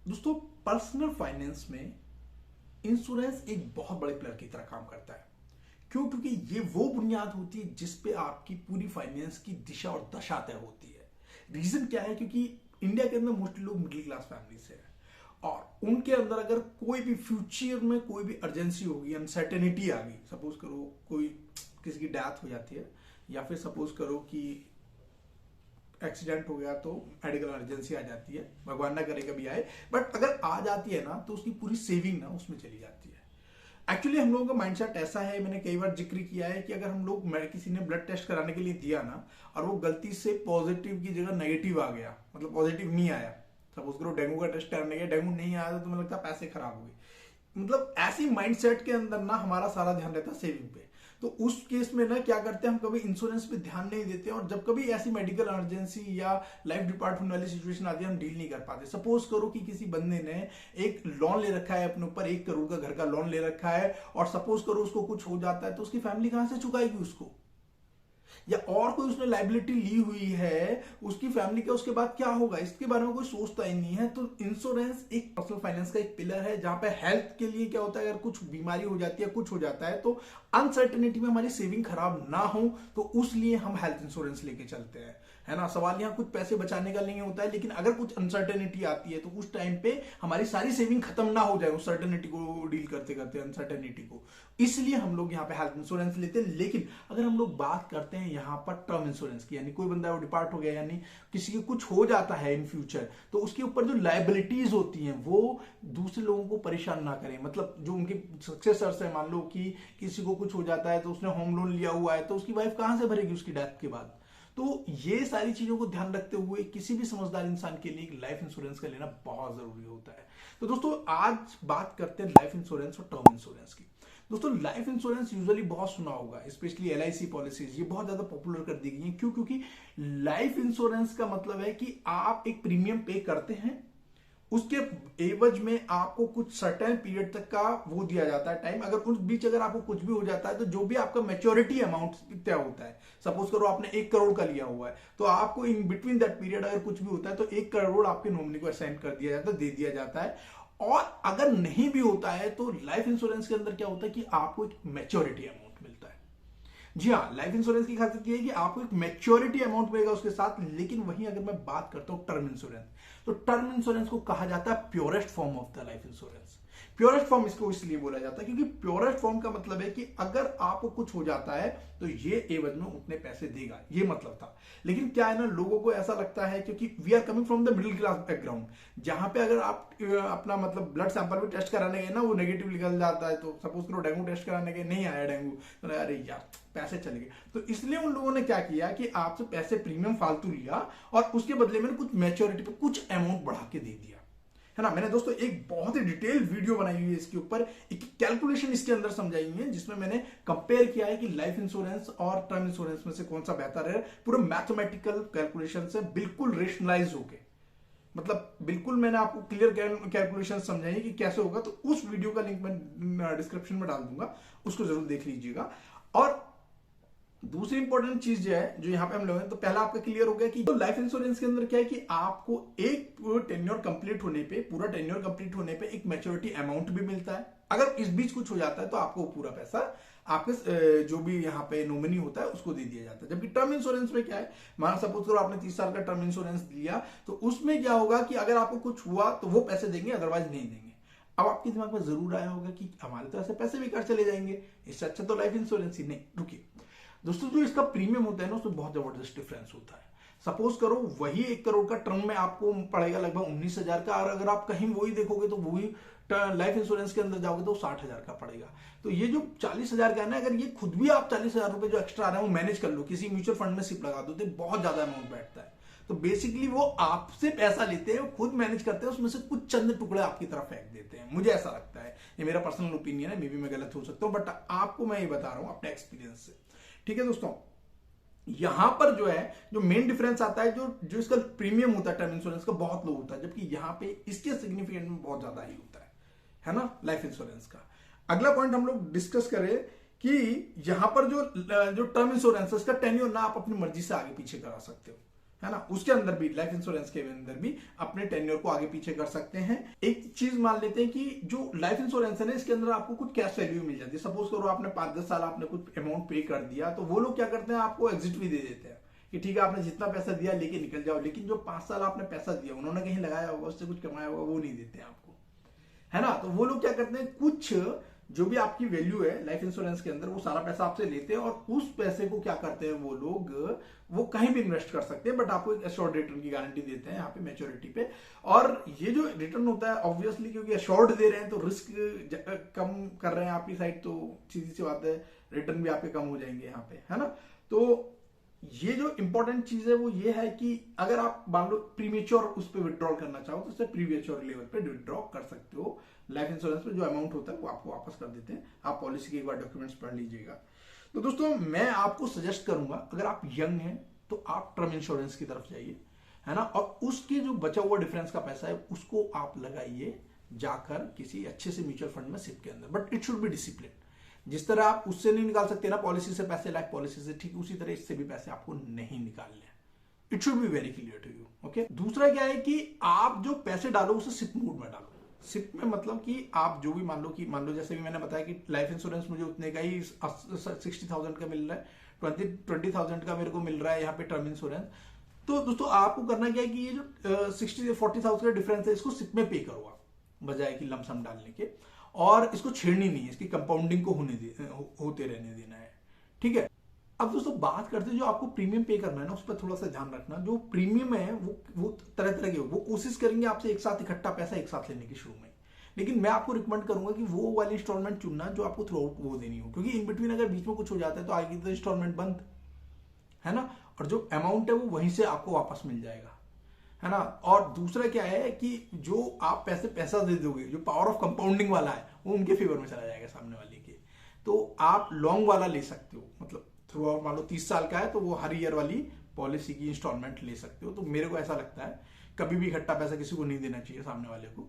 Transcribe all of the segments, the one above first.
दोस्तों, personal finance में insurance एक बहुत बड़े पिलर की तरह काम करता है। क्यों? क्योंकि ये वो बुनियाद होती है जिस पे आपकी पूरी फाइनेंस की दिशा और दशा तय होती है। रीजन क्या है? क्योंकि इंडिया के अंदर मोस्टली लोग मिडिल क्लास फैमिली से हैं और उनके अंदर अगर कोई भी फ्यूचर में कोई भी अर्जेंसी होगी, अनसर्टेनिटी आ गई, सपोज करो कोई किसी की डेथ हो जाती है या फिर सपोज करो कि एक्सीडेंट हो गया तो मेडिकल इमरजेंसी आ जाती है, भगवान ना करे कभी आए, बट अगर आ जाती है ना तो उसकी पूरी सेविंग ना उसमें चली जाती है। एक्चुअली हम लोगों का माइंडसेट ऐसा है, मैंने कई बार जिक्र किया है कि अगर हम लोग किसी ने ब्लड टेस्ट कराने के लिए दिया ना और वो गलती से पॉजिटिव की जगह नेगेटिव आ गया, मतलब पॉजिटिव नहीं आया, सपोज करो डेंगू का टेस्ट कराने गया, डेंगू नहीं आया तो तुम्हें लगता है पैसे खराब हो गए। मतलब ऐसी माइंडसेट के अंदर ना हमारा सारा ध्यान रहता है सेविंग पे। तो उस केस में ना क्या करते हैं, हम कभी इंश्योरेंस पे ध्यान नहीं देते और जब कभी ऐसी मेडिकल इमरजेंसी या लाइफ डिपार्टमेंट वाली सिचुएशन आती है हम डील नहीं कर पाते। सपोज करो कि किसी बंदे ने एक लोन ले रखा है अपने ऊपर, 1 करोड़ का घर का लोन ले रखा है और सपोज करो उसको कुछ हो जाता है तो उसकी फैमिली कहां से चुकाएगी उसको, या और कोई उसने लाइबिलिटी ली हुई है, उसकी फैमिली का उसके बाद क्या होगा, इसके बारे में कोई सोचता ही नहीं है। तो इंश्योरेंस एक पर्सनल फाइनेंस का एक पिलर है जहां पे हेल्थ के लिए क्या होता है, अगर कुछ बीमारी हो जाती है, कुछ हो जाता है तो अनसर्टेनिटी में हमारी सेविंग खराब ना हो तो उस लिए हम हेल्थ इंश्योरेंस लेके चलते हैं, है ना। सवाल यहाँ कुछ पैसे बचाने का नहीं होता है, लेकिन अगर कुछ अनसर्टेनिटी आती है तो उस टाइम पे हमारी सारी सेविंग खत्म ना हो जाए उस सर्टेनिटी को डील करते करते, अनसर्टेनिटी को, इसलिए हम लोग यहाँ पे हेल्थ इंश्योरेंस लेते हैं। लेकिन अगर हम लोग बात करते हैं यहाँ पर टर्म इंश्योरेंस की, यानी कोई बंदा वो डिपार्ट हो गया, यानी किसी को कुछ हो जाता है इन फ्यूचर, तो उसके ऊपर जो लाइबिलिटीज होती हैं वो दूसरे लोगों को परेशान ना करें। मतलब जो उनके सक्सेसर्स है, मान लो कि किसी को कुछ हो जाता है तो उसने होम लोन लिया हुआ है तो उसकी वाइफ कहां से भरेगी उसकी डेथ के बाद। तो ये सारी चीजों को ध्यान रखते हुए किसी भी समझदार इंसान के लिए एक लाइफ इंश्योरेंस का लेना बहुत जरूरी होता है। तो दोस्तों आज बात करते हैं लाइफ इंश्योरेंस और टर्म इंश्योरेंस की। दोस्तों लाइफ इंश्योरेंस यूजुअली बहुत सुना होगा, स्पेशली एलआईसी पॉलिसीज ये बहुत ज्यादा पॉपुलर कर दी गई हैं। क्यों? क्योंकि लाइफ इंश्योरेंस का मतलब है कि आप एक प्रीमियम पे करते हैं, उसके एवज में आपको कुछ सर्टेन पीरियड तक का वो दिया जाता है टाइम। अगर उस बीच अगर आपको कुछ भी हो जाता है तो जो भी आपका मैच्योरिटी अमाउंट तय होता है, सपोज करो आपने 1 करोड़ का लिया हुआ है तो आपको इन बिटवीन दैट पीरियड अगर कुछ भी होता है तो 1 करोड़ आपके नॉमिनी को असाइन कर दिया जाता है, दे दिया जाता है। और अगर नहीं भी होता है तो लाइफ इंश्योरेंस के अंदर क्या होता है कि आपको एक मैच्योरिटी अमाउंट मिलता है। जी हाँ, लाइफ इंश्योरेंस की खासियत ये है कि आपको एक मैच्योरिटी अमाउंट मिलेगा उसके साथ। लेकिन वहीं अगर मैं बात करता हूं टर्म इंश्योरेंस, तो टर्म इंश्योरेंस को कहा जाता है purest form of the life insurance. Purest form इसको इसलिए बोला जाता है क्योंकि प्योरेस्ट फॉर्म का मतलब है कि अगर आपको कुछ हो जाता है तो ये एवज में उतने पैसे देगा, ये मतलब था। लेकिन क्या है ना, लोगों को ऐसा लगता है क्योंकि we are coming from the middle class background, जहां पे अगर आप अपना मतलब ब्लड सैंपल भी टेस्ट कराने गए ना वो नेगेटिव निकल जाता है, तो सपोज करो डेंगू टेस्ट कराने गए नहीं आया डेंगू, तो अरे यार पैसे चले गए। तो इसलिए उन लोगों ने क्या किया कि आपसे पैसे प्रीमियम फालतू लिया और उसके बदले में कुछ मैच्योरिटी पे कुछ अमाउंट बढ़ा के दे दिया, है ना। मैंने दोस्तों एक बहुत ही डिटेल वीडियो बनाई हुई है इसके ऊपर, एक कैलकुलेशन इसके अंदर समझाई हुई है जिसमें मैंने कंपेयर किया है कि लाइफ इंश्योरेंस और टर्म इंश्योरेंस में से कौन सा बेहतर है, पूरा मैथमेटिकल कैलकुलेशन से बिल्कुल रेशनलाइज होके, मतलब बिल्कुल मैंने आपको क्लियर कैलकुलेशन समझाई कि कैसे होगा। तो उस वीडियो का लिंक मैं डिस्क्रिप्शन में डाल दूंगा, उसको जरूर देख लीजिएगा। और दूसरी इंपॉर्टेंट चीज जो है जो यहाँ पे हम लोग तो पहला आपका क्लियर हो गया कि तो लाइफ इंश्योरेंस के अंदर क्या है कि आपको एक टेन्योर कंप्लीट होने पे, पूरा टेन्योर कंप्लीट होने पे एक मैच्योरिटी अमाउंट भी मिलता है। अगर इस बीच कुछ हो जाता है तो आपको पूरा पैसा आपके जो भी यहाँ पे नॉमिनी होता है उसको दे दिया जाता है। जबकि टर्म इंश्योरेंस में क्या है, मान सपोज करो आपने 30 साल का टर्म इंश्योरेंस लिया तो उसमें क्या होगा कि अगर आपको कुछ हुआ तो वो पैसे देंगे, अदरवाइज नहीं देंगे। अब आपके दिमाग में जरूर आया होगा कि हमारे तो ऐसे पैसे बेकार चले जाएंगे, इससे अच्छा तो लाइफ इंश्योरेंस ही। नहीं, रुकिए दोस्तों, जो इसका प्रीमियम होता है ना उसमें बहुत जबरदस्त डिफरेंस होता है। सपोज करो वही 1 करोड़ का टर्म में आपको पड़ेगा लगभग 19,000 का, और अगर आप कहीं वही देखोगे तो वही लाइफ इंश्योरेंस के अंदर जाओगे तो 60,000 का पड़ेगा। तो ये जो 40,000 का है ना, अगर ये खुद भी आप 40,000 रुपए जो एक्स्ट्रा आ रहे हैं वो मैनेज कर लो, किसी म्यूचुअल फंड में सिप लगा दो तो बहुत ज्यादा अमाउंट बैठता है। तो बेसिकली वो आपसे पैसा लेते हैं, खुद मैनेज करते हैं, उसमें से कुछ चंद टुकड़े आपकी तरफ फेंक देते हैं, मुझे ऐसा लगता है। ये मेरा पर्सनल ओपिनियन है, मे बी मैं गलत हो सकता हूं, बट आपको मैं ये बता रहा हूं अपने एक्सपीरियंस से। ठीक है दोस्तों, यहां पर जो है जो मेन डिफरेंस आता है, जो इसका प्रीमियम होता है टर्म इंश्योरेंस का बहुत लो होता है, जबकि यहां पे इसके सिग्निफिकेंट में बहुत ज्यादा ही होता है ना लाइफ इंश्योरेंस का। अगला पॉइंट हम लोग डिस्कस करें कि यहां पर जो टर्म इंश्योरेंस है इसका टेन्योर ना आप अपनी मर्जी से आगे पीछे करा सकते हो, है ना, उसके अंदर भी लाइफ इंश्योरेंस के अंदर भी अपने टेन्योर को आगे पीछे कर सकते हैं। एक चीज मान लेते हैं कि जो लाइफ इंश्योरेंस है ना, इसके अंदर आपको कुछ कैश वैल्यू मिल जाती है। सपोज करो आपने 5-10 साल आपने कुछ अमाउंट पे कर दिया, तो वो लोग क्या करते हैं, आपको एग्जिट भी दे देते हैं कि ठीक है आपने जितना पैसा दिया लेके निकल जाओ, लेकिन जो 5 साल आपने पैसा दिया, उन्होंने कहीं लगाया होगा, उससे कुछ कमाया होगा, वो नहीं देते आपको, है ना। तो वो लोग क्या करते हैं, कुछ जो भी आपकी वैल्यू है लाइफ इंश्योरेंस के अंदर, वो सारा पैसा आपसे लेते हैं और उस पैसे को क्या करते हैं वो लोग, वो कहीं भी इन्वेस्ट कर सकते हैं, बट आपको एक एश्योर्ड रिटर्न की गारंटी देते हैं यहाँ पे मैच्योरिटी पे। और ये जो रिटर्न होता है ऑब्वियसली क्योंकि एश्योर्ड दे रहे हैं तो रिस्क कम कर रहे हैं आपकी साइड, तो सीधी सी बात है रिटर्न भी आपके कम हो जाएंगे यहाँ पे, है ना। तो ये जो इंपॉर्टेंट चीज है वो ये है कि अगर आप मान लो प्रीमेच्योर उस पर विड्रॉल करना चाहो तो उससे प्रीमेच्योर लेवल पे विड्रॉ कर सकते हो। लाइफ इंश्योरेंस में जो अमाउंट होता है वो आपको वापस कर देते हैं। आप पॉलिसी के एक बार डॉक्यूमेंट्स पढ़ लीजिएगा। तो दोस्तों मैं आपको सजेस्ट करूंगा, अगर आप यंग हैं तो आप टर्म इंश्योरेंस की तरफ जाइए, है ना, और उसके जो बचा हुआ डिफरेंस का पैसा है उसको आप लगाइए जाकर किसी अच्छे से म्यूचुअल फंड में सिप के अंदर, but it should be discipline. जिस तरह आप उससे नहीं निकाल सकते ना पॉलिसी से पैसे, लाइफ पॉलिसी से, ठीक उसी तरह इससे भी पैसे आपको नहीं निकालने। It should be very clear to you. Okay, दूसरा क्या है कि आप जो पैसे डालो उसे सिप मोड में डालो। सिप में मतलब कि आप जो भी मान लो जैसे भी मैंने बताया कि लाइफ इंश्योरेंस मुझे उतने का ही 60,000 का मिल रहा है, 20,000 का मेरे को मिल रहा है यहाँ पे टर्म इंश्योरेंस। तो दोस्तों आपको करना क्या है कि ये जो 40,000 का डिफरेंस है इसको सिप में पे करो आप, बजाय कि लमसम डालने के, और इसको छेड़नी नहीं है, इसकी कंपाउंडिंग को होते रहने देना है, ठीक है। अब दोस्तों बात करते हैं जो आपको प्रीमियम पे करना है ना, उस पर थोड़ा सा ध्यान रखना। जो प्रीमियम है वो तरह तरह के, वो कोशिश करेंगे आपसे एक साथ इकट्ठा पैसा एक साथ लेने की शुरू में, लेकिन मैं आपको रिकमेंड करूंगा कि वो वाली इंस्टॉलमेंट चुनना जो आपको थ्रू आउट वो देनी हो, क्योंकि इन बिटवीन अगर बीच में कुछ हो जाता है तो आगे तो इंस्टॉलमेंट बंद, है ना, और जो अमाउंट है वो वहीं से आपको वापस मिल जाएगा, है ना। और दूसरा क्या है कि जो आप पैसा दे दोगे, जो पावर ऑफ कंपाउंडिंग वाला है वो उनके फेवर में चला जाएगा सामने वाले के। तो आप लॉन्ग वाला ले सकते हो, मतलब थ्रू आउट मान लो 30 साल का है तो वो हर ईयर वाली पॉलिसी की इंस्टॉलमेंट ले सकते हो। तो मेरे को ऐसा लगता है कभी भी इकट्ठा पैसा किसी को नहीं देना चाहिए सामने वाले को।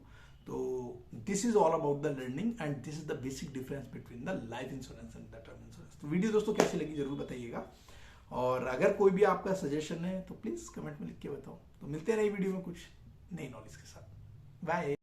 तो this is all about the learning and this is the basic difference between the life insurance and the term insurance. तो वीडियो दोस्तों कैसी लगी जरूर बताइएगा, और अगर कोई भी आपका सजेशन है तो प्लीज कमेंट में लिख के बताओ। तो मिलते हैं नई वीडियो में कुछ नई नॉलेज के साथ। बाय।